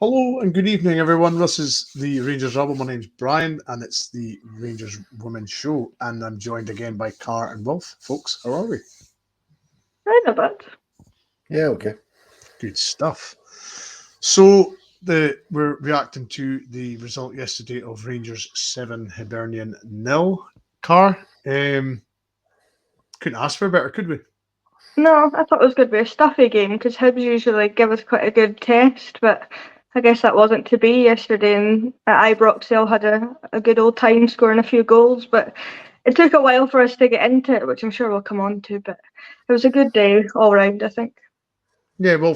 Hello and good evening, everyone. This is the Rangers Rebel. My name's Bryan, and it's the Rangers Women's Show. And I'm joined again by Car and Wilf. Folks, how are we? Right a bit. Yeah, okay. Good stuff. So we're reacting to the result yesterday of Rangers 7, Hibernian 0. Car, couldn't ask for better, could we? No, I thought it was going to be a stuffy game because Hibs usually give us quite a good test, but I guess that wasn't to be yesterday. And at Ibrox, they all had a good old time scoring a few goals, but it took a while for us to get into it, which I'm sure we'll come on to. But it was a good day all round, I think. Yeah, well,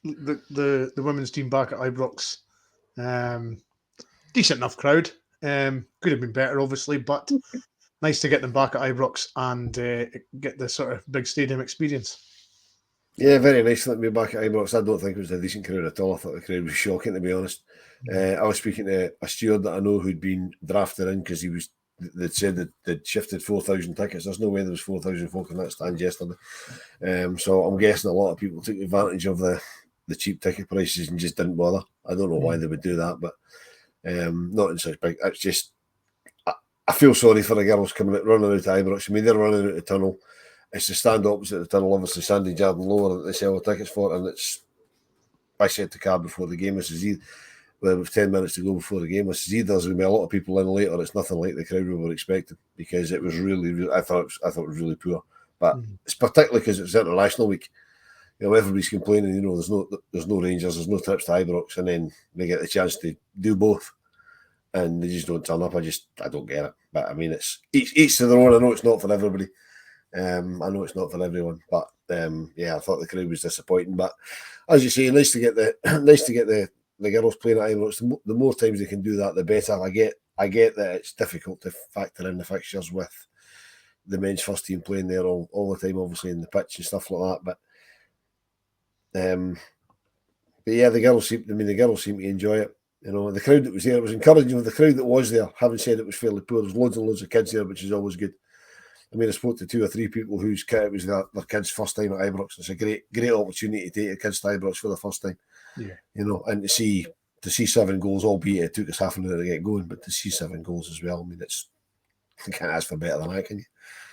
the women's team back at Ibrox, decent enough crowd. Could have been better, obviously, but nice to get them back at Ibrox and get the sort of big stadium experience. Yeah, very nice to be back at Ibrox. I don't think it was a decent crowd at all. I thought the crowd was shocking, to be honest. I was speaking to a steward that I know who'd been drafted in because they'd said that they'd shifted 4,000 tickets. There's no way there was 4,000 folk in that stand yesterday. So I'm guessing a lot of people took advantage of the cheap ticket prices and just didn't bother. I don't know why they would do that, but not in such big. It's just, I feel sorry for the girls running out of Ibrox. I mean, they're running out of tunnel. It's the stand opposite the tunnel, obviously Sandy Jardine Lower, that they sell the tickets for, and I said to Car before the game, with 10 minutes to go before the game, I said, either there's going to be a lot of people in late or it's nothing like the crowd we were expecting, because it was really, I thought it was really poor. But it's particularly because it's International Week. You know, everybody's complaining, you know, there's no Rangers, there's no trips to Ibrox, and then they get the chance to do both, and they just don't turn up. I don't get it. But I mean, it's each to their own. I know it's not for everybody. I know it's not for everyone, but I thought the crowd was disappointing. But as you say, nice to get the girls playing at Ibrox. The more times they can do that, the better. I get that it's difficult to factor in the fixtures with the men's first team playing there all the time, obviously in the pitch and stuff like that. But yeah, the girls seem to enjoy it. You know, the crowd that was there, it was encouraging with the crowd that was there. Having said it was fairly poor, there's loads and loads of kids there, which is always good. I mean, I spoke to 2 or 3 people whose kid it was their kids' first time at Ibrox. It's a great opportunity to take your kids to Ibrox for the first time. Yeah. You know, and to see 7 goals, albeit it took us half an hour to get going, but to see 7 goals as well, I mean, you can't ask for better than that, can you?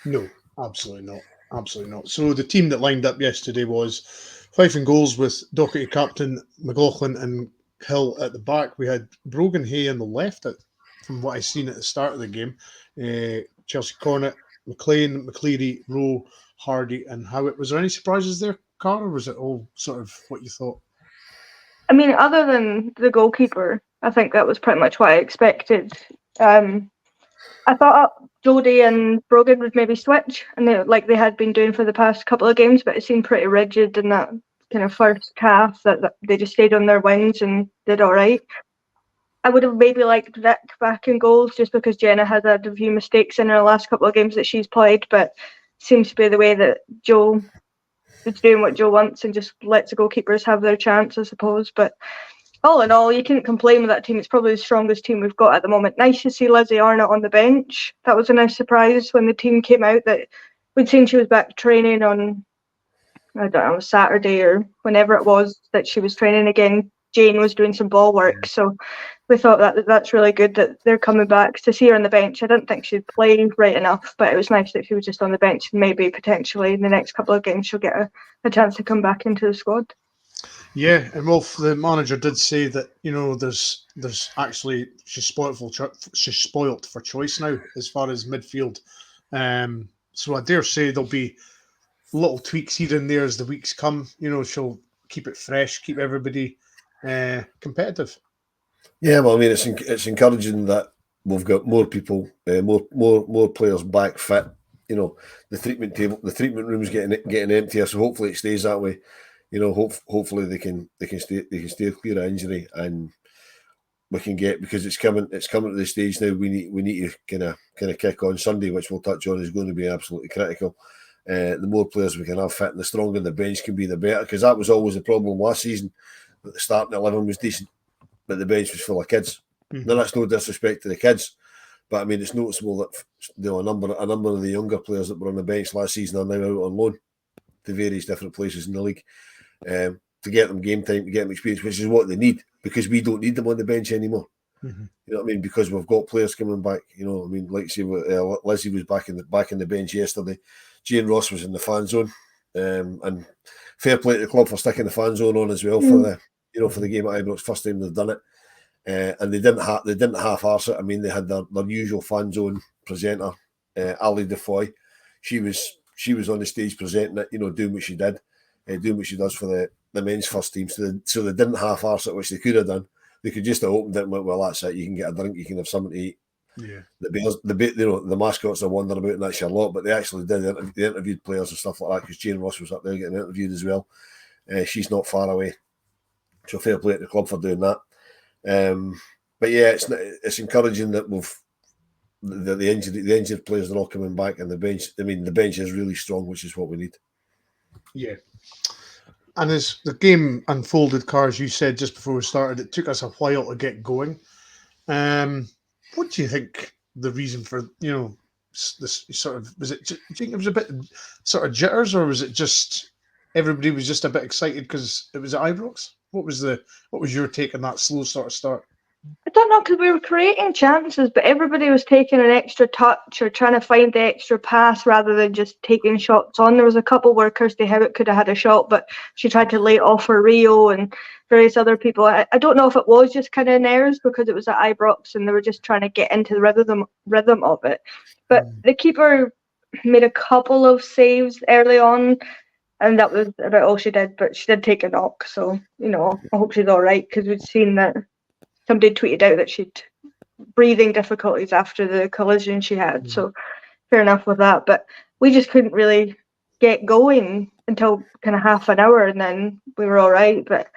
No, absolutely not. Absolutely not. So the team that lined up yesterday was Fife and goals with Doherty captain, McLaughlin and Hill at the back. We had Brogan Hay on the left, from what I seen at the start of the game. Chelsea Cornet, McLean, McCleary, Rowe, Hardy, and Howat. Was there any surprises there, Carl, or was it all sort of what you thought? I mean, other than the goalkeeper, I think that was pretty much what I expected. I thought Jodie and Brogan would maybe switch, and they had been doing for the past couple of games, but it seemed pretty rigid in that kind of first half that they just stayed on their wings and did all right. I would have maybe liked Vic back in goals just because Jenna had had a few mistakes in her last couple of games that she's played, but seems to be the way that Joe is doing what Joe wants and just lets the goalkeepers have their chance, I suppose. But all in all, you can't complain with that team. It's probably the strongest team we've got at the moment. Nice to see Lizzie Arnott on the bench. That was a nice surprise when the team came out that we'd seen she was back training on, I don't know, Saturday or whenever it was that she was training again. Jane was doing some ball work, so we thought that's really good that they're coming back. To see her on the bench, I didn't think she'd play right enough, but it was nice that she was just on the bench, and maybe potentially in the next couple of games she'll get a chance to come back into the squad. Yeah, and Wilf, the manager, did say that, you know, there's actually she's spoilt for choice now as far as midfield. So I dare say there'll be little tweaks here and there as the weeks come. You know, she'll keep it fresh, keep everybody competitive. Yeah, well, I mean, it's encouraging that we've got more people, more players back fit. You know, the treatment room's getting emptier, so hopefully it stays that way. You know, hopefully they can stay clear of injury, and we can get, because it's coming to the stage now. We need to kind of kick on Sunday, which we'll touch on, is going to be absolutely critical. The more players we can have fit and the stronger the bench can be, the better, because that was always the problem last season. That the starting 11 was decent, but the bench was full of kids. Now, that's no disrespect to the kids, but I mean, it's noticeable that, you know, a number of the younger players that were on the bench last season are now out on loan to various different places in the league, to get them game time, to get them experience, which is what they need. because we don't need them on the bench anymore. Mm-hmm. You know what I mean? Because we've got players coming back. You know, I mean, like say, Lizzie was back in the bench yesterday. Jane Ross was in the fan zone, and fair play to the club for sticking the fan zone on as well for the game at Ibrox. First time they've done it, and they didn't half-arse it. I mean, they had their usual fan zone presenter, Ali Defoy. She was on the stage presenting it. You know, doing what she did, doing what she does for the men's first team. So they didn't half-arse it, which they could have done. They could just have opened it and went, well, that's it. You can get a drink, you can have something to eat. Yeah. The mascots are wondering about, and that's your lot, but they actually did. They interviewed players and stuff like that because Jane Ross was up there getting interviewed as well. She's not far away, so fair play to the club for doing that. But yeah, it's encouraging that the injured players are all coming back, and the bench. I mean, the bench is really strong, which is what we need. Yeah. And as the game unfolded, Cars, you said just before we started, it took us a while to get going. What do you think the reason for, this sort of, do you think it was a bit sort of jitters, or was it just everybody was just a bit excited because it was at Ibrox? What was your take on that slow sort of start? I don't know, because we were creating chances, but everybody was taking an extra touch or trying to find the extra pass rather than just taking shots on. There was a couple where Kirsty Howat could have had a shot, but she tried to lay it off for Rio and various other people. I don't know if it was just kind of nerves because it was at Ibrox and they were just trying to get into the rhythm of it. But the keeper made a couple of saves early on, and that was about all she did. But she did take a knock, so I hope she's all right, because we'd seen that. Somebody tweeted out that she'd breathing difficulties after the collision she had. So fair enough with that. But we just couldn't really get going until kind of half an hour, and then we were all right. But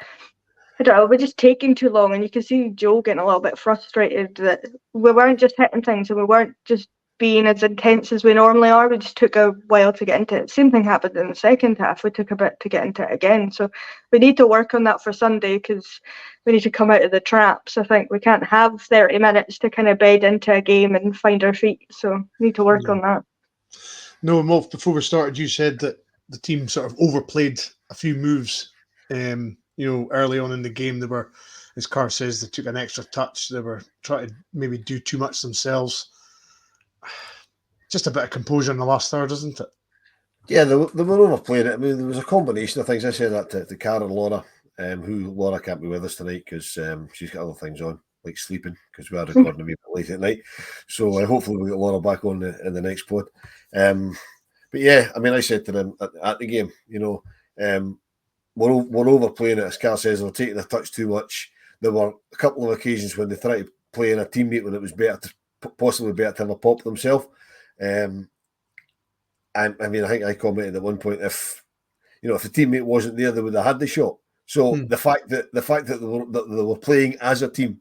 I don't know, we're just taking too long. And you can see Joe getting a little bit frustrated that we weren't just hitting things and we weren't just being as intense as we normally are. We just took a while to get into it. Same thing happened in the second half. We took a bit to get into it again. So we need to work on that for Sunday, because we need to come out of the traps. I think we can't have 30 minutes to kind of bed into a game and find our feet. So we need to work on that. No, Wolf, before we started, you said that the team sort of overplayed a few moves. Early on in the game, they were, as Carr says, they took an extra touch. They were trying to maybe do too much themselves. Just a bit of composure in the last third, isn't it? Yeah, they were overplaying it. I mean, there was a combination of things. I said that to Cara and Laura, who Laura can't be with us tonight because she's got other things on, like sleeping, because we are recording a wee bit late at night. So hopefully we'll get Laura back on in the next pod. But yeah, I mean, I said to them at the game, we're overplaying it. As Carl says, they're taking a touch too much. There were a couple of occasions when they tried to play in a teammate when it was possibly better to have a pop themselves. And I mean, I think I commented at one point, if the teammate wasn't there, they would have had the shot. So the fact that they were playing as a team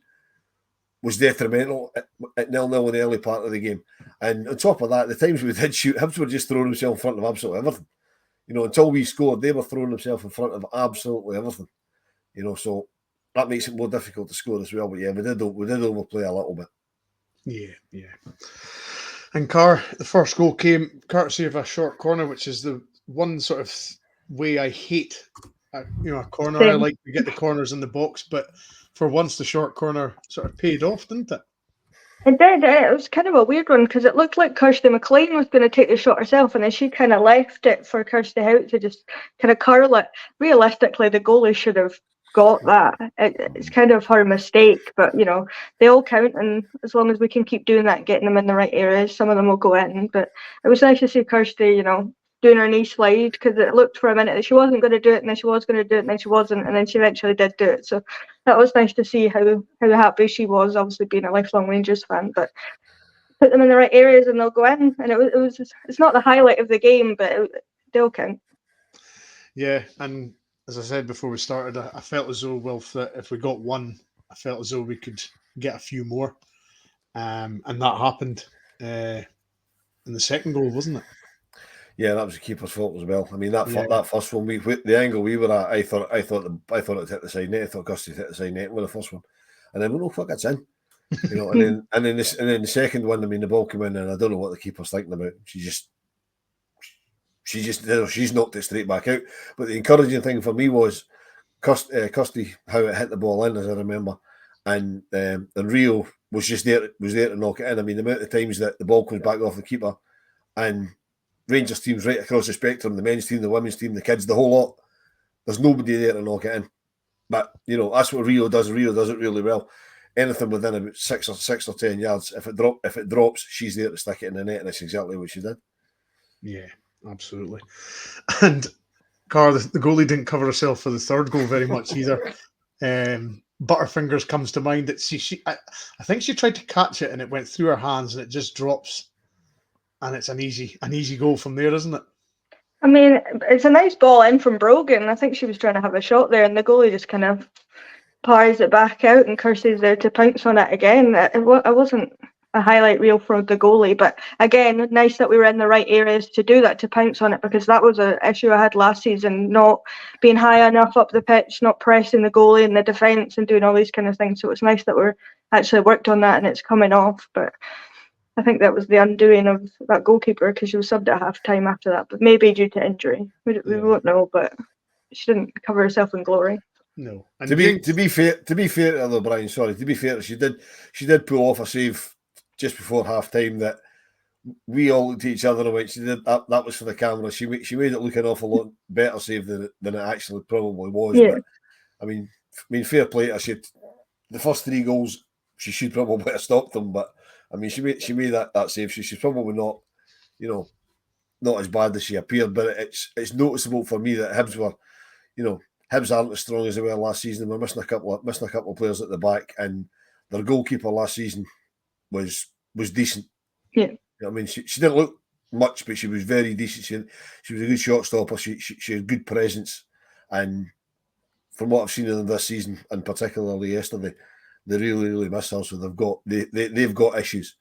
was detrimental at 0-0 in the early part of the game. And on top of that, the times we did shoot, Hibs were just throwing themselves in front of absolutely everything. Until we scored, they were throwing themselves in front of absolutely everything. So that makes it more difficult to score as well. But yeah, we did overplay a little bit. Yeah. And Carr, the first goal came courtesy of a short corner, which is the one sort of way I hate a corner. Same. I like to get the corners in the box, but for once the short corner sort of paid off, didn't it? It did. It was kind of a weird one, because it looked like Kirsty McLean was going to take the shot herself, and then she kind of left it for Kirsty Howat to just kind of curl it. Realistically, the goalie should have got that. It's kind of her mistake, but they all count, and as long as we can keep doing that, getting them in the right areas, some of them will go in. But it was nice to see Kirsty, doing her knee slide, because it looked for a minute that she wasn't going to do it, and then she was going to do it, and then she wasn't, and then she eventually did do it. So that was nice to see how happy she was, obviously being a lifelong Rangers fan. But put them in the right areas and they'll go in, and it's not the highlight of the game, but they'll count. Yeah, and as I said before we started, I felt as though, Wilf, that if we got one, I felt as though we could get a few more. And that happened in the second goal, wasn't it? Yeah, that was the keeper's fault as well. I mean, that first one, the angle we were at, I thought it hit the side net. I thought Kirsty hit the side net with the first one, and then fuck, it's in. And then the second one, I mean, the ball came in, and I don't know what the keeper's thinking about. She's knocked it straight back out. But the encouraging thing for me was Kirsty Howat hit the ball in, as I remember, and Rio was just there to knock it in. I mean, the amount of times that the ball comes back off the keeper, and Rangers teams right across the spectrum, the men's team, the women's team, the kids, the whole lot, there's nobody there to knock it in. But, you know, that's what Rio does. Rio does it really well. Anything within about 6 or 10 yards, if it drops, she's there to stick it in the net, and that's exactly what she did. Yeah, absolutely. And Carr, the goalie didn't cover herself for the third goal very much either. Butterfingers comes to mind. That I think she tried to catch it and it went through her hands and it just drops, and it's an easy goal from there, isn't it? I mean, it's a nice ball in from Brogan. I think she was trying to have a shot there, and the goalie just kind of pars it back out, and Kirsty's there to pounce on it again. It wasn't a highlight reel for the goalie, but again, nice that we were in the right areas to do that, to pounce on it, because that was an issue I had last season, not being high enough up the pitch, not pressing the goalie in the defence and doing all these kind of things. So it's nice that we're actually worked on that and it's coming off. But I think that was the undoing of that goalkeeper, because she was subbed at half time after that, but maybe due to injury. We won't know, but she didn't cover herself in glory. No. And to be fair to her, Bryan, sorry, to be fair, she did pull off a save just before half time that we all looked at each other and went, she did that was for the camera. She made it look an awful lot better save than it actually probably was. Yeah. But I mean, fair play to her. The first 3 goals she should probably have stopped them, but I mean, she made that save. She's probably not, you know, not as bad as she appeared, but it's noticeable for me that Hibs were, you know, Hibs aren't as strong as they were last season. We're missing a couple of players at the back, and their goalkeeper last season was decent. Yeah, I mean, she didn't look much, but she was very decent. She was a good shot stopper. She had good presence, and from what I've seen of them this season, and particularly yesterday, they really miss her. So they've got issues,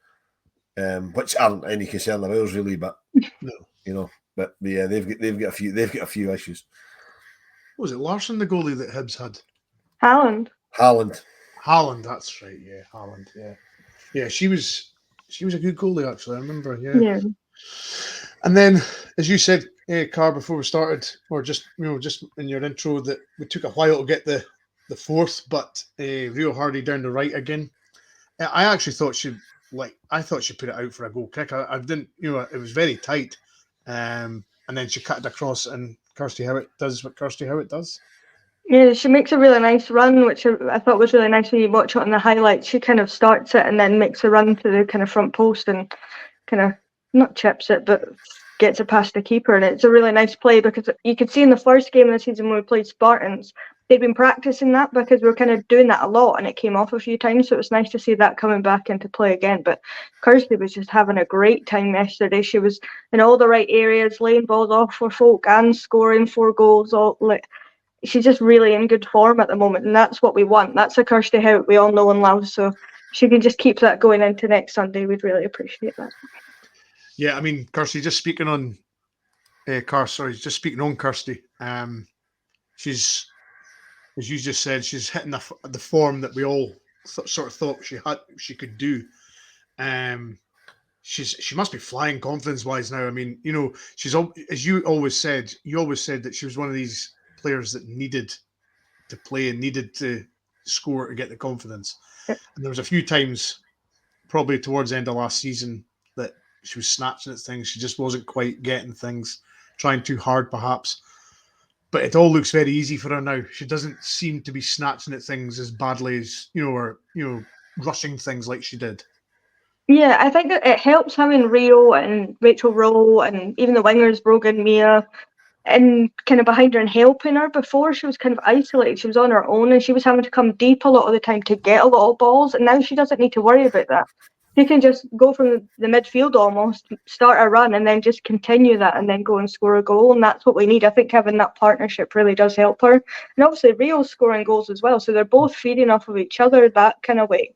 which aren't any concern of ours really. But no, you know, but yeah, they've got a few issues. What was it Larson, the goalie that Hibs had? Haaland, that's right. Yeah, Haaland. Yeah. She was a good goalie actually. I remember. yeah. And then, as you said, Carr, before we started, or just in your intro, that we took a while to get the fourth, but Rio Hardy down the right again. I actually thought she put it out for a goal kick. I didn't, it was very tight, and then she cut it across, and Kirsty Howat does what Kirsty Howat does. Yeah, she makes a really nice run, which I thought was really nice when you watch it on the highlights. She kind of starts it and then makes a run to the kind of front post and kind of not chips it, but gets it past the keeper. And it's a really nice play, because you could see in the first game of the season when we played Spartans, they'd been practicing that because we were kind of doing that a lot and it came off a few times. So it was nice to see that coming back into play again. But Kirsty was just having a great time yesterday. She was in all the right areas, laying balls off for folk and scoring 4 goals. She's just really in good form at the moment, and that's what we want. That's a Kirsty Howat we all know and love. So she can just keep that going into next Sunday. We'd really appreciate that. Yeah, I mean, Kirsty, just speaking on Kirsty. She's, as you just said, she's hitting the form that we all sort of thought she could do. She must be flying confidence-wise now. I mean, she's, as you always said that she was one of these players that needed to play and needed to score to get the confidence. Yep. And there was a few times, probably towards the end of last season, that she was snatching at things. She just wasn't quite getting things, trying too hard perhaps. But it all looks very easy for her now. She doesn't seem to be snatching at things as badly as, or rushing things like she did. Yeah, I think that it helps having Rio and Rachel Rowe and even the wingers, Brogan, Mia, and kind of behind her and helping her. Before, she was kind of isolated. She was on her own and she was having to come deep a lot of the time to get a lot of balls. And now she doesn't need to worry about that. She can just go from the midfield almost, start a run, and then just continue that and then go and score a goal. And that's what we need. I think having that partnership really does help her. And obviously, Rio's scoring goals as well. So they're both feeding off of each other that kind of way.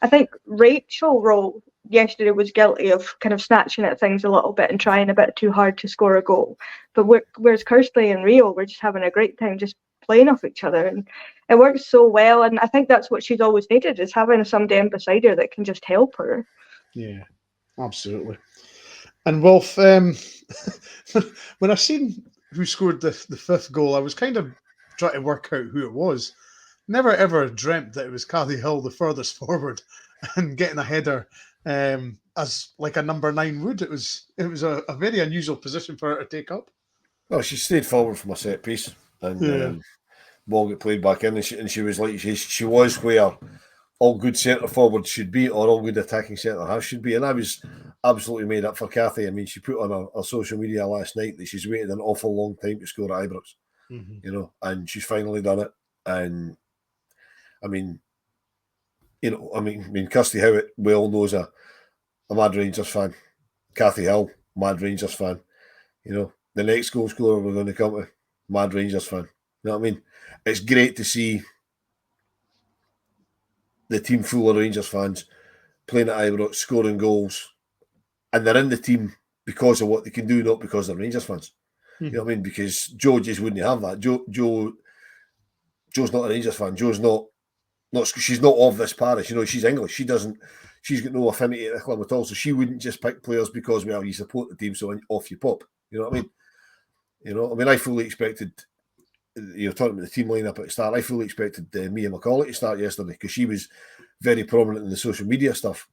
I think Rachel Rowe yesterday was guilty of kind of snatching at things a little bit and trying a bit too hard to score a goal. But whereas Kirsty and Rio were just having a great time just playing off each other, and it works so well. And I think that's what she's always needed, is having somebody in beside her that can just help her. Yeah, absolutely. And Wilf, when I seen who scored the 5th goal, I was kind of trying to work out who it was. Never ever dreamt that it was Cathy Hill, the furthest forward, and getting a header as like a number 9 would. It was a very unusual position for her to take up. Well, she stayed forward from a set piece, and ball got played back in, and she was like she was where all good centre forwards should be, or all good attacking centre halves should be. And I was absolutely made up for Cathy. I mean, she put on her social media last night that she's waited an awful long time to score at Ibrox, you know, and she's finally done it. And I mean, you know, I mean, Kirsty Howat, we all knows a mad Rangers fan. Cathy Hill, mad Rangers fan. You know, the next goal scorer we're going to come to, mad Rangers fan. You know what I mean? It's great to see the team full of Rangers fans playing at Ibrox, scoring goals, and they're in the team because of what they can do, not because they're Rangers fans. You know what I mean? Because Joe just wouldn't have that. Joe's not a Rangers fan. Joe's not she's not of this parish. You know, she's English. She's got no affinity at the club at all. So she wouldn't just pick players because, well, you support the team, so off you pop. You know what I mean? You know, I mean, I fully expected, you're talking about the team lineup at the start, I fully expected Mia McCauley to start yesterday because she was very prominent in the social media stuff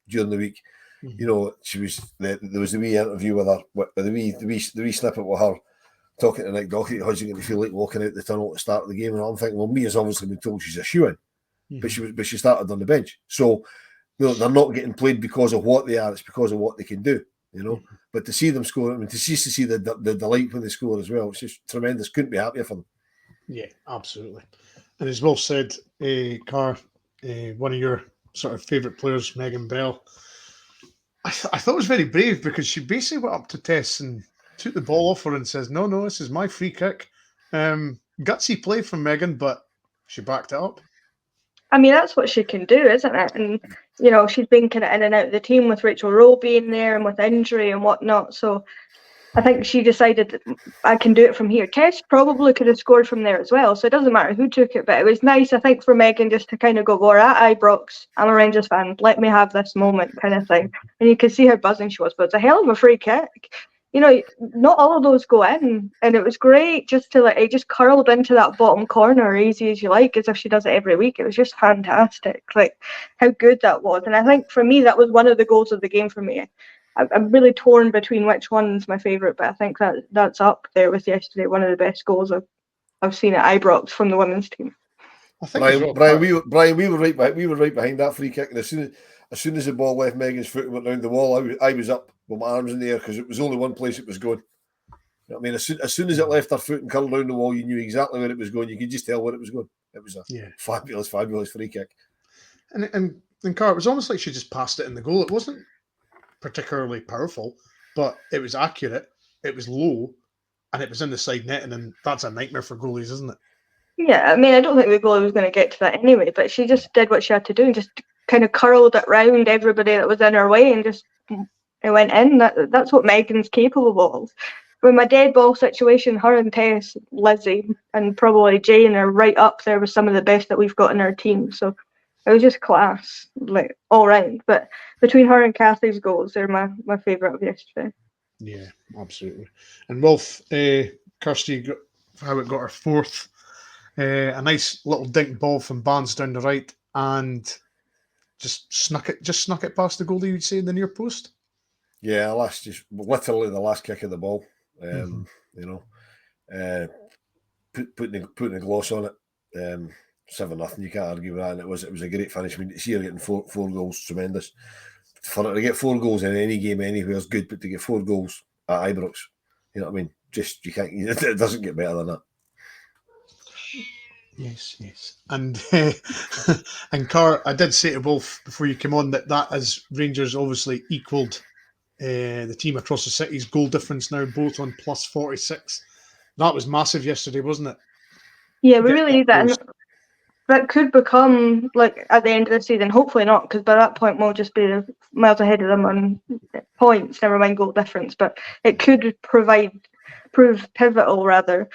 during the week. You know, there was the wee interview with her, the wee snippet with her talking to Nick Doherty. How's it going to feel like walking out the tunnel at the start of the game? And I'm thinking, well, Mia's obviously been told she's a shoo-in, but she started on the bench. So, you know, they're not getting played because of what they are; it's because of what they can do. You know, but to see them score, I mean, to see the delight when they score as well, it's just tremendous. Couldn't be happier for them. Yeah, absolutely. And as Wilf said, Carr, one of your sort of favourite players, Megan Bell, I thought it was very brave because she basically went up to Tess and took the ball off her and says, no, this is my free kick. Gutsy play from Megan, but she backed it up. I mean, that's what she can do, isn't it? And, you know, she's been kind of in and out of the team with Rachel Rowe being there and with injury and whatnot. So I think she decided that I can do it from here. Tess probably could have scored from there as well. So it doesn't matter who took it. But it was nice, I think, for Megan just to kind of go, we're at Ibrox. I'm a Rangers fan. Let me have this moment kind of thing. And you could see how buzzing she was. But it's a hell of a free kick. You know, not all of those go in, and it was great just to it just curled into that bottom corner easy as you like, as if she does it every week. It was just fantastic, like how good that was. And I think for me, that was one of the goals of the game for me. I'm really torn between which one's my favourite, but I think that's up there with yesterday. One of the best goals I've seen at Ibrox from the women's team. I think Bryan, we were right behind that free kick, and as soon as the ball left Megan's foot and went round the wall, I was up with my arms in the air because it was only one place it was going. You know what I mean, as soon as it left her foot and curled round the wall, you knew exactly where it was going. You could just tell where it was going. It was a fabulous free kick. And Carr, it was almost like she just passed it in the goal. It wasn't particularly powerful, but it was accurate. It was low, and it was in the side netting, and that's a nightmare for goalies, isn't it? Yeah, I mean, I don't think the goalie was going to get to that anyway, but she just did what she had to do and just kind of curled it round everybody that was in her way and just it went in. That's what Megan's capable of. With my dead ball situation, her and Tess, Lizzie, and probably Jane are right up there with some of the best that we've got in our team. So it was just class, like all round. But between her and Cathy's goals, they're my favourite of yesterday. Yeah, absolutely. And Wilf, Kirsty Howat got her fourth. A nice little dink ball from Barnes down the right, and just snuck it past the goalie, you'd say, in the near post. Yeah, literally the last kick of the ball. You know, putting a gloss on it. 7-0. You can't argue with that. And it was a great finish. I mean, to see her getting four goals, tremendous. For her to get 4 goals in any game anywhere is good, but to get 4 goals at Ibrox, you know what I mean? Just you can't. It doesn't get better than that. Yes. And and Carr, I did say to Wilf before you came on that as Rangers obviously equalled the team across the city's goal difference now, both on plus 46. That was massive yesterday, wasn't it? Yeah, we really need that. And that could become, like, at the end of the season, hopefully not, because by that point we'll just be miles ahead of them on points, never mind goal difference. But it could prove pivotal, rather,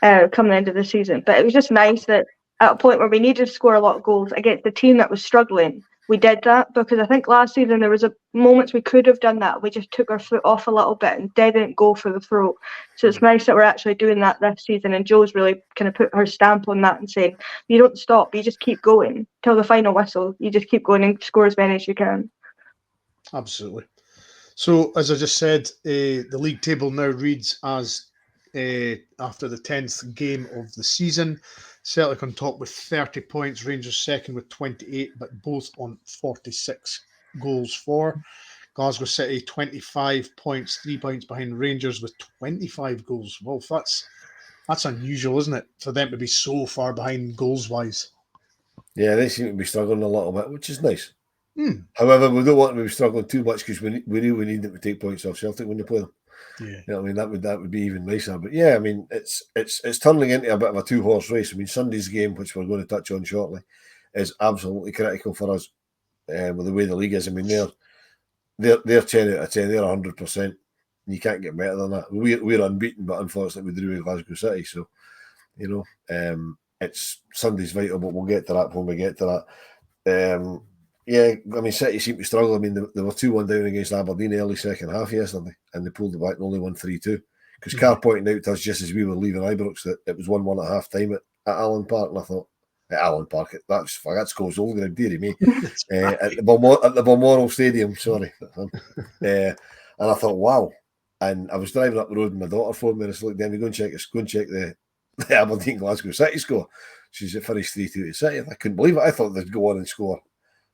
come the end of the season. But it was just nice that at a point where we needed to score a lot of goals against the team that was struggling, we did that, because I think last season there was moments we could have done that. We just took our foot off a little bit and didn't go for the throat. So it's nice that we're actually doing that this season, and Jo's really kind of put her stamp on that and saying, you don't stop, you just keep going till the final whistle. You just keep going and score as many as you can. Absolutely. So, as I just said, the league table now reads as after the 10th game of the season. Celtic on top with 30 points, Rangers second with 28, but both on 46 goals for. Glasgow City 25 points, 3 points behind Rangers with 25 goals. Well, that's unusual, isn't it, for them to be so far behind goals-wise? Yeah, they seem to be struggling a little bit, which is nice. However, we don't want them to be struggling too much, because we really need them to take points off Celtic when they play them. Yeah, you know what I mean, that would be even nicer. But yeah, I mean, it's turning into a bit of a 2-horse race. I mean, Sunday's game, which we're going to touch on shortly, is absolutely critical for us with the way the league is. I mean, they're 10 out of 10, they're 100%. You can't get better than that. We're unbeaten, but unfortunately we drew with Glasgow City. So, it's Sunday's vital, but we'll get to that when we get to that. Yeah, I mean, City seem to struggle. I mean, they were 2-1 down against Aberdeen early second half yesterday, and they pulled it back and only won 3-2. Because Carr pointed out to us just as we were leaving Ibrox that it was 1-1 at half time at Allen Park, and I thought, at Allen Park, that's goes over, dearie me. At the Balmoral Stadium, sorry. And I thought, wow. And I was driving up the road and my daughter phoned me and I said, look, Demi, go and check the Aberdeen Glasgow City score. She said, finished 3-2 to City. I couldn't believe it. I thought they'd go on and score,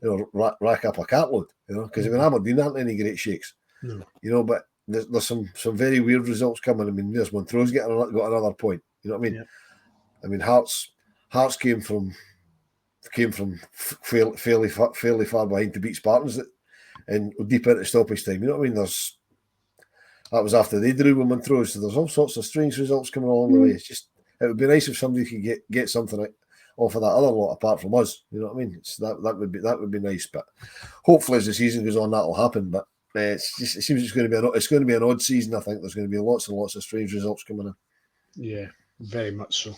rack up a cartload, because Aberdeen aren't any great shakes. No. But there's some very weird results coming. I mean, there's Montrose got another point. You know what I mean? Yeah. I mean, Hearts came from fairly far behind to beat Spartans and deep into stoppage time. You know what I mean? That was after they drew with Montrose. So there's all sorts of strange results coming along the way. It's just, it would be nice if somebody could get something off of that other lot apart from us. You know what I mean? That would be nice. But hopefully, as the season goes on, that'll happen. But it seems it's going to be an odd season. I think there's going to be lots and lots of strange results coming in. Yeah, very much so.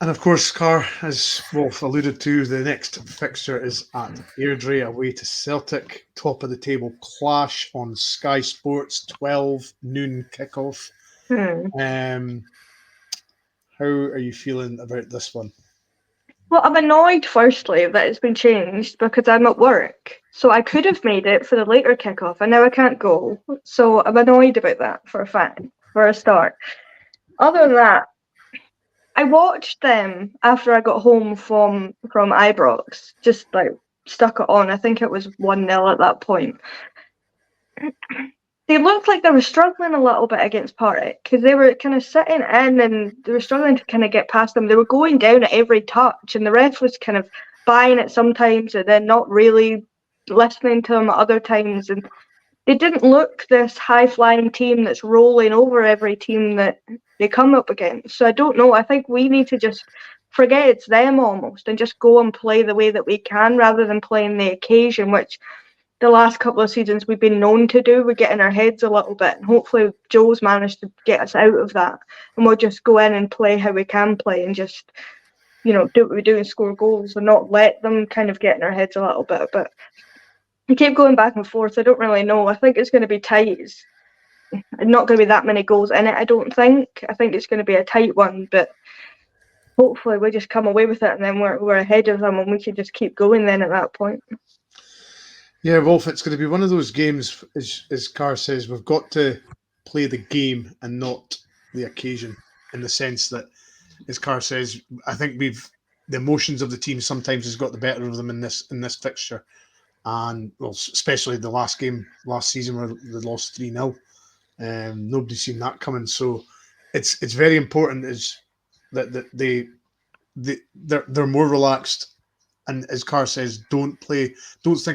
And of course, Carr, as Wilf alluded to, the next fixture is at Airdrie away to Celtic. Top of the table clash on Sky Sports, 12 noon kickoff. How are you feeling about this one? Well, I'm annoyed, firstly, that it's been changed because I'm at work. So I could have made it for the later kickoff, and now I can't go. So I'm annoyed about that for a start. Other than that, I watched them after I got home from Ibrox, just like stuck it on. I think it was 1-0 at that point. They looked like they were struggling a little bit against Partick because they were kind of sitting in and they were struggling to kind of get past them. They were going down at every touch, and the ref was kind of buying it sometimes and then not really listening to them at other times. And they didn't look this high-flying team that's rolling over every team that they come up against. So I don't know. I think we need to just forget it's them almost and just go and play the way that we can rather than playing the occasion, which the last couple of seasons we've been known to do. We get in our heads a little bit, and hopefully Joe's managed to get us out of that, and we'll just go in and play how we can play and just, do what we do and score goals and not let them kind of get in our heads a little bit. But we keep going back and forth. I don't really know. I think it's going to be tight. It's not going to be that many goals in it, I don't think. I think it's going to be a tight one, but hopefully we just come away with it and then we're ahead of them and we can just keep going then at that point. Yeah, Wolf, it's going to be one of those games, as Carr says, we've got to play the game and not the occasion, in the sense that, as Carr says, I think the emotions of the team sometimes has got the better of them in this fixture. And, well, especially the last game last season where they lost 3-0. Nobody's seen that coming. So it's very important is that they're more relaxed. And as Carr says, don't think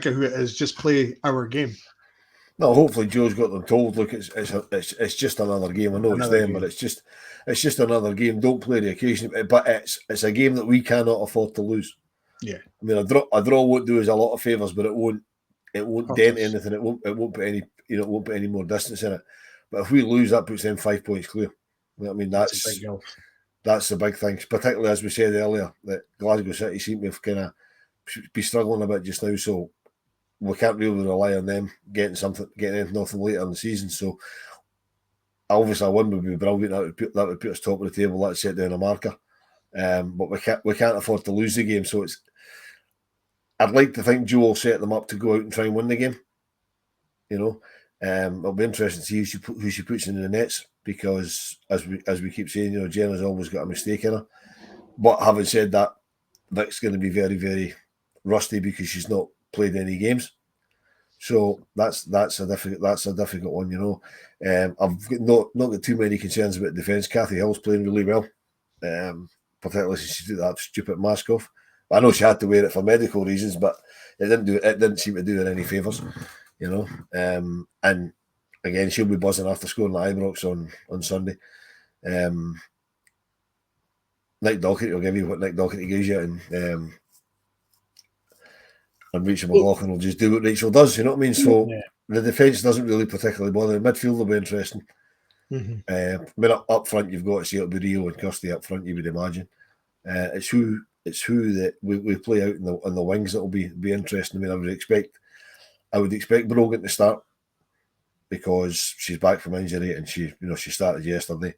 of who it is, just play our game. No, hopefully Joe's got them told, look, it's just another game. I know it's them, but it's just another game. Don't play the occasion, but it's a game that we cannot afford to lose. Yeah, I mean, a draw won't do us a lot of favours, but it won't dent anything. It won't put any it won't put any more distance in it. But if we lose, that puts them 5 points clear. You know what I mean, that's the big thing. Particularly as we said earlier, that Glasgow City seem to have kind of be struggling a bit just now, so we can't really rely on them getting anything off them later in the season. So obviously a win would be brilliant. That would put us top of the table. That'd set down a marker. But we can't afford to lose the game. So I'd like to think Joe will set them up to go out and try and win the game. It'll be interesting to see who she puts in the nets, because as we keep saying, Jenna's always got a mistake in her. But having said that, Vic's going to be very, very rusty because she's not played any games. So that's a difficult one, I've not got too many concerns about defence. Kathy Hill's playing really well, particularly since she took that stupid mask off. I know she had to wear it for medical reasons, but it didn't seem to do her any favours, And again, she'll be buzzing after scoring the Ibrox on Sunday. Nick Docherty will give you what Nick Docherty gives you, and Rachel McLaughlin will just do what Rachel does. You know what I mean? So the defence doesn't really particularly bother. The midfield will be interesting. Up front, you've got to see it'll be Rio and Kirsty up front. You would imagine. It's who that we play out on the wings that will be interesting. I mean, I would expect Brogan to start because she's back from injury and she started yesterday,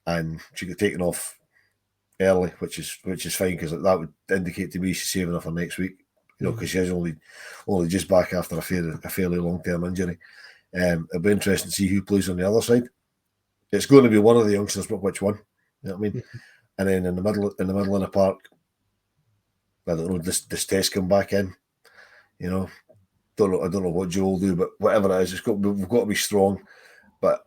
and she got taken off early, which is fine, because that would indicate to me she's saving her for next week. Because she's only just back after a fairly long-term injury. It'll be interesting to see who plays on the other side. It's going to be one of the youngsters, but which one? You know what I mean? And then in the middle of the park, I don't know. Does Tess come back in? I don't know what Joe will do, but whatever it is, we've got to be strong. But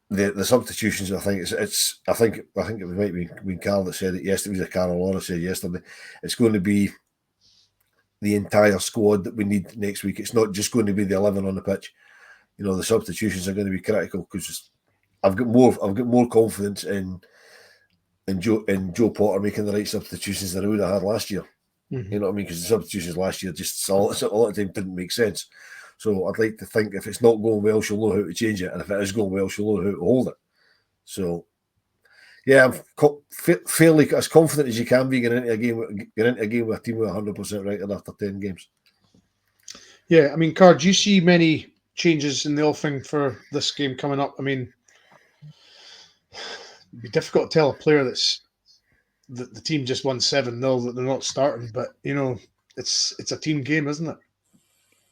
the substitutions, I think it might be Carl that said it yesterday. It was Carol Laura said yesterday. It's going to be the entire squad that we need next week. It's not just going to be the 11 on the pitch. The substitutions are going to be critical, because I've got more confidence in Joe Potter making the right substitutions than I would have had last year. You know what I mean? Because the substitutions last year just a lot of time didn't make sense. So I'd like to think if it's not going well, she'll know how to change it, and if it is going well, she'll know how to hold it. So yeah, I'm fairly as confident as you can be getting into a game with a team with 100% record after 10 games. Yeah, I mean, Car, do you see many changes in the offing for this game coming up? I mean, it'd be difficult to tell a player that's the team just won 7-0 that they're not starting, but it's a team game, isn't it?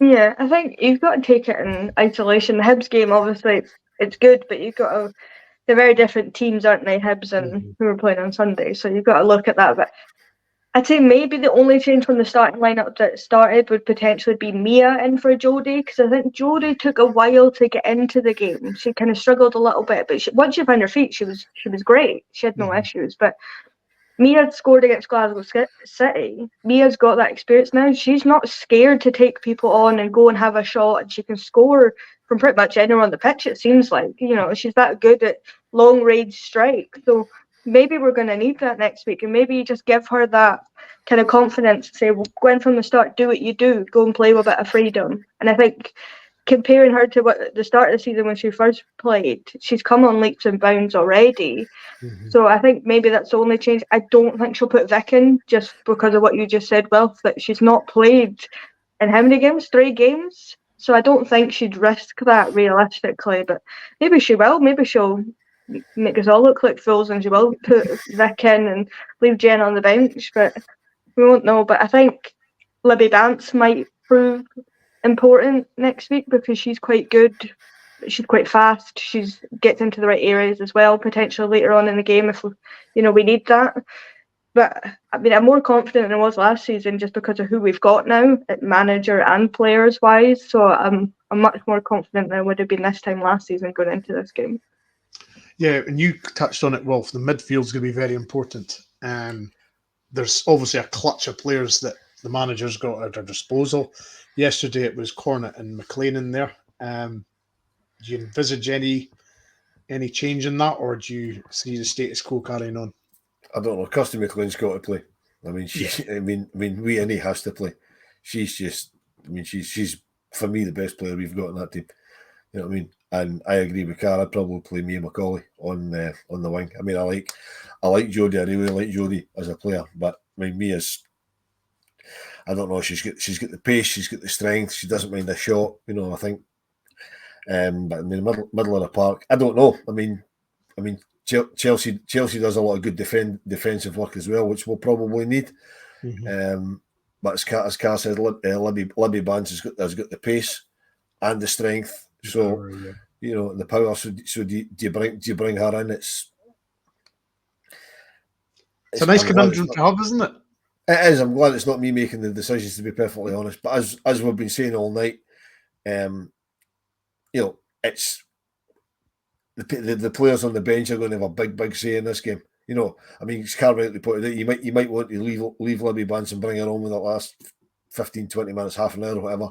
Yeah, I think you've got to take it in isolation. The Hibs game, obviously, it's good, but you've got to. They're very different teams, aren't they, Hibs and who are playing on Sunday? So you've got to look at that. But I'd say maybe the only change from the starting lineup that started would potentially be Mia in for Jodie, because I think Jodie took a while to get into the game. She kind of struggled a little bit, but once she found her feet, she was great. She had no issues. But Mia scored against Glasgow City. Mia's got that experience now. She's not scared to take people on and go and have a shot, and she can score from pretty much anywhere on the pitch, it seems like. She's that good at long range strike. So maybe we're going to need that next week, and maybe you just give her that kind of confidence to say, well, go in from the start, do what you do, go and play with a bit of freedom. And I think comparing her to what the start of the season when she first played, she's come on leaps and bounds already. So I think maybe that's the only change. I don't think she'll put Vic in just because of what you just said, Wilf, that she's not played in how many games? 3 games? So I don't think she'd risk that realistically, but maybe she will. Maybe she'll make us all look like fools and she will put Vic in and leave Jen on the bench, but we won't know. But I think Libby Bance might prove important next week because she's quite good. She's quite fast. She gets into the right areas as well, potentially later on in the game if we need that. But I mean, I'm more confident than I was last season just because of who we've got now, manager and players wise. So I'm much more confident than I would have been this time last season going into this game. Yeah, and you touched on it, Wolf. The midfield's going to be very important. There's obviously a clutch of players that the manager's got at their disposal. Yesterday it was Cornet and McLean in there. Do you envisage any change in that, or do you see the status quo carrying on? I don't know. Kirsty McLean's got to play. I mean, Winnie has to play. She's for me the best player we've got in that team. You know what I mean? And I agree with Cara. I'd probably play Mia McCauley on the wing. I mean, I like Jodie. I really like Jodie as a player, but I mean, Mia's I don't know. She's got the pace, she's got the strength. She doesn't mind a shot. I think. But in the middle of the park, I don't know. I mean, Chelsea does a lot of good defensive work as well, which we'll probably need. Mm-hmm. But as Carl said, Libby Banks has got the pace and the strength. So Power, yeah. The power. So do you bring her in? It's a nice conundrum to have, isn't it? It is. I'm glad it's not me making the decisions, to be perfectly honest. But as we've been saying all night, it's the players on the bench are going to have a big say in this game. It's rightly put it. You might want to leave Libby Banks and bring her on with the last 15, 20 minutes, half an hour, or whatever.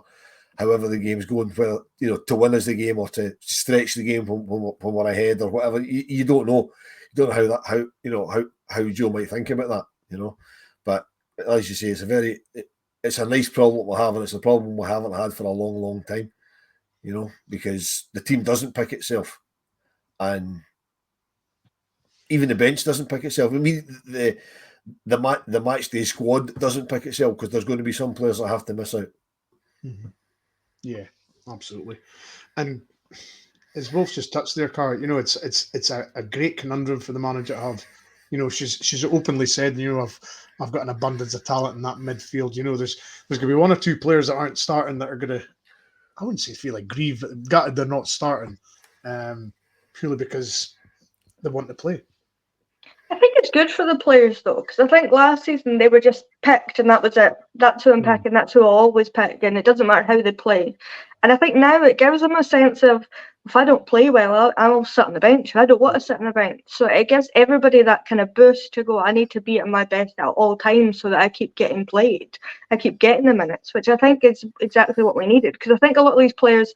However the game's going, whether to win as the game or to stretch the game when we're ahead or whatever. You don't know. You don't know how Joe might think about that. But as you say, it's a nice problem we're having. It's a problem we haven't had for a long time. Because the team doesn't pick itself, and even the bench doesn't pick itself. I mean, the match day squad doesn't pick itself because there's going to be some players that have to miss out. Mm-hmm. Yeah, absolutely. And as Wolf just touched there, Car, it's a great conundrum for the manager to have. She's openly said, I've got an abundance of talent in that midfield. There's going to be one or two players that aren't starting that are going to, I wouldn't say feel like grieved, but gutted they're not starting, purely because they want to play. I think it's good for the players though, because I think last season they were just picked and that was it. That's who I'm picking, that's who I always pick, and it doesn't matter how they play. And I think now it gives them a sense of, if I don't play well, I'll sit on the bench. I don't want to sit on the bench. So it gives everybody that kind of boost to go, I need to be at my best at all times so that I keep getting played. I keep getting the minutes, which I think is exactly what we needed. Because I think a lot of these players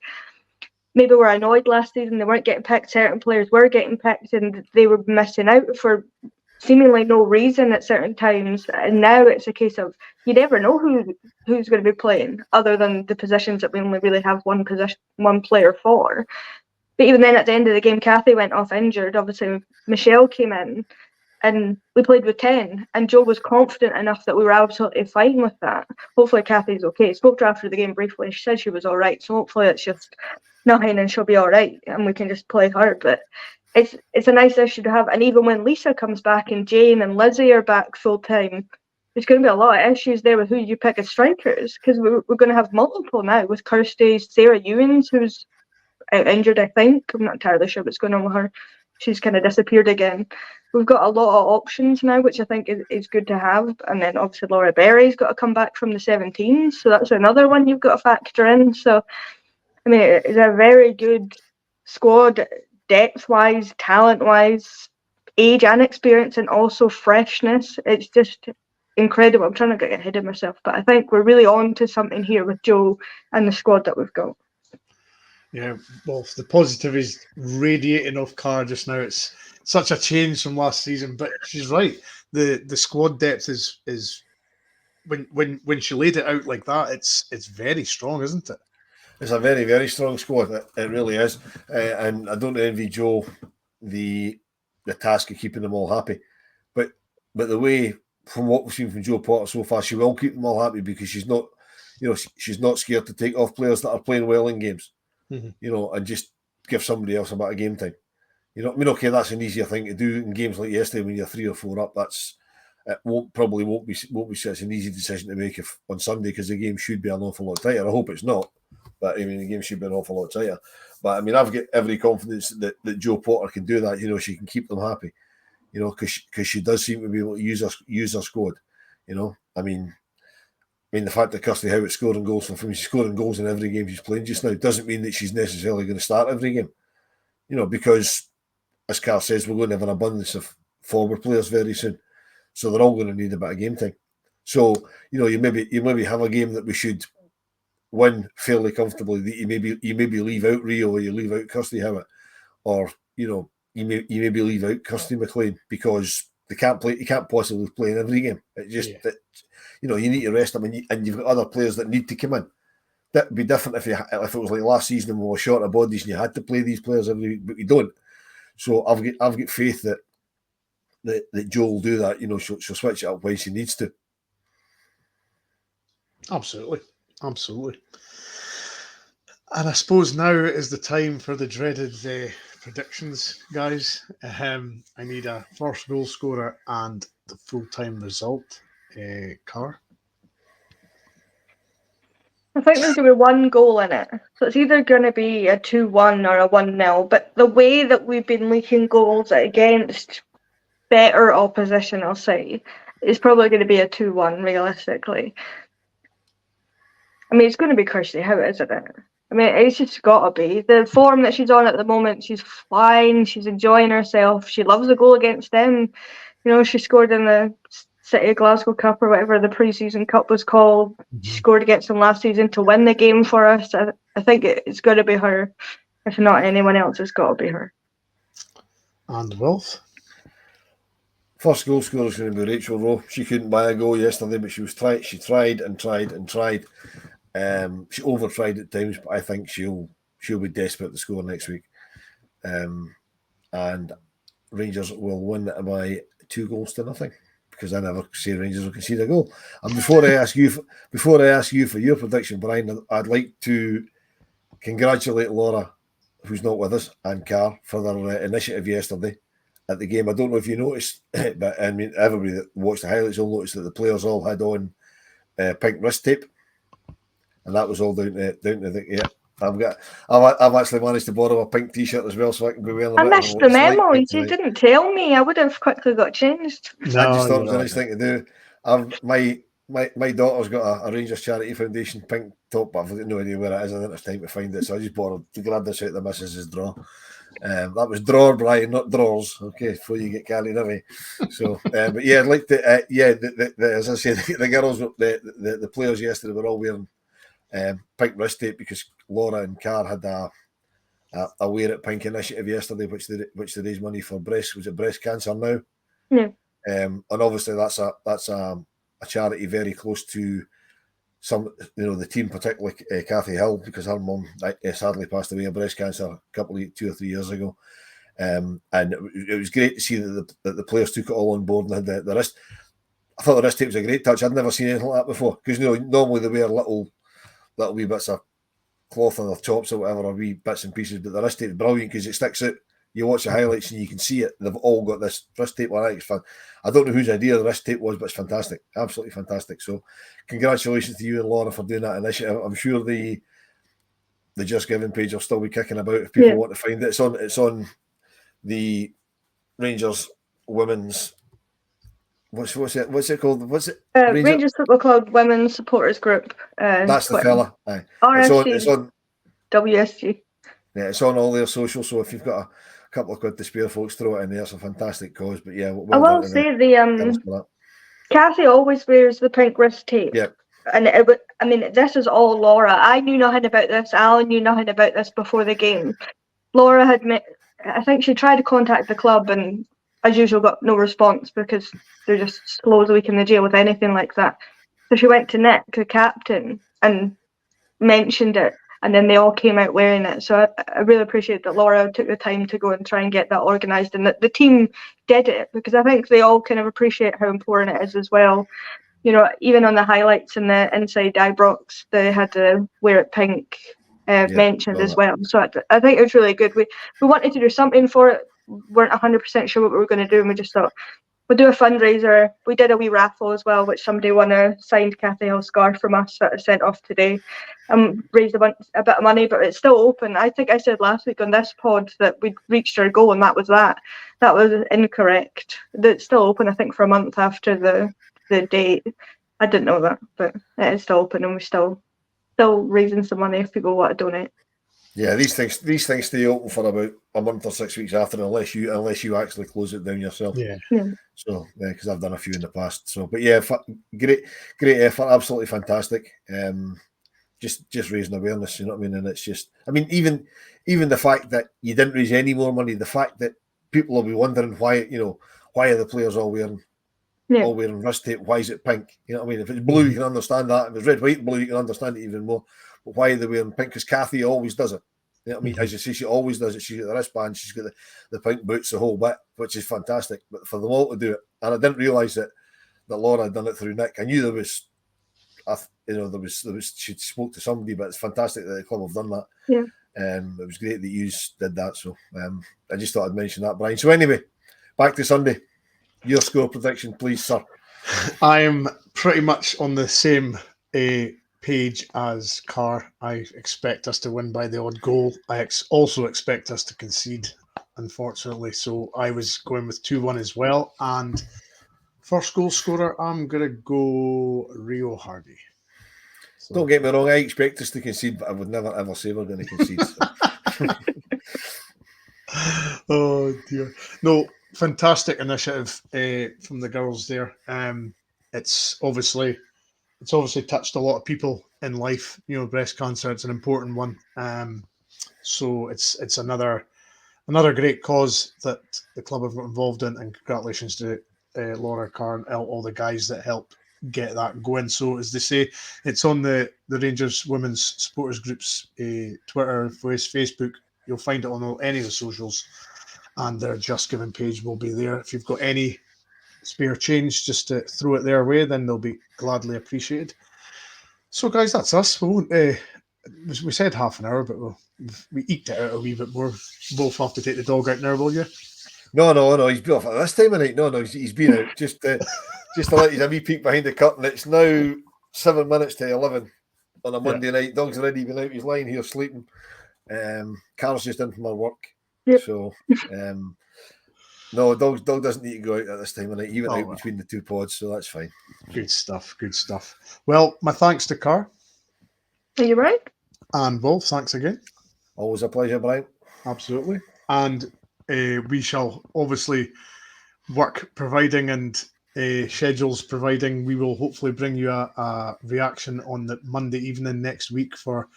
maybe were annoyed last season, they weren't getting picked, certain players were getting picked and they were missing out for seemingly no reason at certain times. And now it's a case of you never know who's going to be playing other than the positions that we only really have one player for. But even then at the end of the game, Kathy went off injured. Obviously Michelle came in and we played with 10 and Joe was confident enough that we were absolutely fine with that. Hopefully Kathy's okay. I spoke to her after the game briefly. She said she was all right, so hopefully it's just nothing and she'll be all right and we can just play her. But it's a nice issue to have. And even when Lisa comes back and Jane and Lizzie are back full time, there's going to be a lot of issues there with who you pick as strikers, because we're going to have multiple now with Kirsty, Sarah Ewens, who's out injured, I think. I'm not entirely sure what's going on with her. She's kind of disappeared again. We've got a lot of options now, which I think is good to have. And then obviously Laura Berry's got to come back from the 17s, so that's another one you've got to factor in. So, I mean, it's a very good squad, depth-wise, talent-wise, age and experience, and also freshness. It's just incredible. I'm trying to get ahead of myself, but I think we're really on to something here with Joe and the squad that we've got. Yeah, well, the positive is radiating off Cara just now. It's such a change from last season, but she's right. The squad depth is when she laid it out like that, it's very strong, isn't it? It's a very, very strong squad. It really is, and I don't envy Joe the task of keeping them all happy. But the way, from what we've seen from Joe Potter so far, she will keep them all happy because she's not, she's not scared to take off players that are playing well in games. Mm-hmm. And just give somebody else a bit of game time. Okay, that's an easier thing to do in games like yesterday when you're 3 or 4 up. It won't be such an easy decision to make if on Sunday, because the game should be an awful lot tighter. I hope it's not, but I mean the game should be an awful lot tighter. But I mean, I've got every confidence that Joe Potter can do that. She can keep them happy. Because she does seem to be able to use her squad. I mean, the fact that Kirsty Howat scoring goals she's scoring goals in every game she's playing just now doesn't mean that she's necessarily going to start every game. Because as Carl says, we're going to have an abundance of forward players very soon, so they're all going to need a bit of game time. So you maybe have a game that we should win fairly comfortably. That you maybe leave out Rio, or you leave out Kirsty Howat, or you maybe leave out Kirsty McLean because they can't play. You can't possibly play in every game. It just you need to rest them, and you've got other players that need to come in. That'd be different if it was like last season when we were short of bodies and you had to play these players every week, but we don't. So I've got faith that Joe will do that. She'll switch it up when she needs to. Absolutely. Absolutely. And I suppose now is the time for the dreaded predictions, guys. I need a first goal scorer and the full-time result. Car. I think there's going to be one goal in it. So it's either going to be a 2-1 or a 1-0. But the way that we've been leaking goals against better opposition, I'll say, is probably going to be a 2-1 realistically. I mean, it's going to be Kirsty Howat, isn't it? I mean, it's just got to be. The form that she's on at the moment, she's flying, she's enjoying herself. She loves a goal against them. You know, she scored in the City of Glasgow Cup or whatever the pre-season cup was called. She scored against them last season to win the game for us. I think it's got to be her. If not anyone else, it's got to be her. And Wilf. First goal scorer is going to be Rachel Rowe. She couldn't buy a goal yesterday, but she tried and tried and tried. She over-tried at times, but I think she'll be desperate to score next week. And Rangers will win by 2-0 because I never say Rangers will concede a goal. And before I ask you for your prediction, Brian, I'd like to congratulate Laura, who's not with us, and Carr for their initiative yesterday at the game. I don't know if you noticed, but I mean, everybody that watched the highlights will notice that the players all had on pink wrist tape, and that was all down to the yeah. I've actually managed to borrow a pink T-shirt as well, so I can be wearing. I missed the memo. You didn't tell me. I would have quickly got changed. No, I just thought it was a nice thing to do. My daughter's got a Rangers Charity Foundation pink top, but I've got no idea where it is. I think there's time to find it, so I just borrowed to grab this out of the missus's drawer. That was drawer, Brian, not drawers. Okay, before you get carried away. So, but yeah, I'd like to. As I said, the girls, the players yesterday were all wearing pink wrist tape because Laura and Carr had a Wear It Pink initiative yesterday, which they raised money for breast cancer now. Yeah. And obviously that's a charity very close to some, the team, particularly Kathy Hill, because her mum sadly passed away of breast cancer a couple of 2 or 3 years ago. And it was great to see that the players took it all on board and had the wrist. I thought the wrist tape was a great touch. I'd never seen anything like that before, because normally they wear little wee bits of cloth on their tops or whatever, or wee bits and pieces, but the wrist tape is brilliant because it sticks out. You watch the highlights and you can see it. They've all got this wrist tape on it. It's fun. I don't know whose idea the wrist tape was, but it's fantastic. Absolutely fantastic. So congratulations to you and Laura for doing that initiative. I'm sure the Just Giving page will still be kicking about if people want to find it. It's on the Rangers Women's what's it called? What's it? Rangers Football Club Women's Supporters Group. That's the fella. Aye. It's on WSG. Yeah, it's on all their socials. So if you've got a couple of quid to spare, folks, throw it in there. It's a fantastic cause. But yeah, I will say Kathy always wears the pink wrist tape. Yeah. And this is all Laura. I knew nothing about this. Alan knew nothing about this before the game. Laura I think she tried to contact the club and, as usual, got no response because they're just slow as a week in the jail with anything like that. So she went to Nick, the captain, and mentioned it. And then they all came out wearing it. So I really appreciate that Laura took the time to go and try and get that organised, and that the team did it, because I think they all kind of appreciate how important it is as well. Even on the highlights in the inside Ibrox, they had to Wear It Pink mentioned as well. So I think it was really good. We wanted to do something for it. Weren't 100% sure what we were going to do, and we just thought we'll do a fundraiser. We did a wee raffle as well, which somebody won a signed Kathy Hill scarf from us that I sent off today, and raised a bit of money. But it's still open. I think I said last week on this pod that we'd reached our goal, and that was that. That was incorrect. It's still open, I think, for a month after the date. I didn't know that, but it is still open, and we're still raising some money if people want to donate. Yeah, these things stay open for about a month or 6 weeks after, unless you actually close it down yourself. Yeah. So because I've done a few in the past. So, but yeah, great effort, absolutely fantastic. Just raising awareness, you know what I mean? And it's just, I mean, even the fact that you didn't raise any more money, the fact that people will be wondering why are the players all wearing wrist tape? Why is it pink? You know what I mean? If it's blue, you can understand that. If it's red, white, blue, you can understand it even more. But why are they wearing pink? Because Kathy always does it. You know what I mean? As you say, she always does it. She's got the wristband, she's got the pink boots, the whole bit, which is fantastic. But for them all to do it, and I didn't realise that Laura had done it through Nick. I knew there was there was she spoke to somebody, but it's fantastic that the club have done that. Yeah. It was great that you did that. So I just thought I'd mention that, Brian. So anyway, back to Sunday. Your score prediction, please, sir. I am pretty much on the same page as Carr. I expect us to win by the odd goal. I also expect us to concede, unfortunately. So I was going with 2-1 as well. And first goal scorer, I'm going to go Rio Hardy. So. Don't get me wrong, I expect us to concede, but I would never ever say we're going to concede. So. Oh dear. No, fantastic initiative from the girls there. It's obviously touched a lot of people in life. Breast cancer, it's an important one. So it's another great cause that the club have got involved in, and congratulations to Laura Carr and all the guys that helped get that going. So as they say, it's on the Rangers Women's Supporters Group's Twitter, Facebook. You'll find it on any of the socials, and their Just Giving page will be there. If you've got any spare change, just to throw it their way, then they'll be gladly appreciated. So guys, that's us. We won't. We said half an hour, but we eked it out a wee bit more. Both have to take the dog out now, will you? No. He's been off at this time of night. No, he's been out. Just to let you a wee peek behind the curtain. It's now 7 minutes to 11 on a Monday night. Dog's already been out. He's lying here sleeping. Carl's just in from her work. Yep. So no, dog doesn't need to go out at this time of night. He went out between the two pods, so that's fine. Good stuff. Well, my thanks to Carr. Are you right? And Wolf, thanks again. Always a pleasure, Brian. Absolutely. And we shall obviously work providing and schedules providing. We will hopefully bring you a reaction on the Monday evening next week for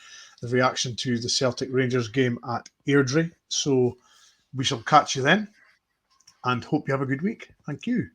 the reaction to the Celtic Rangers game at Airdrie. So we shall catch you then, and hope you have a good week. Thank you.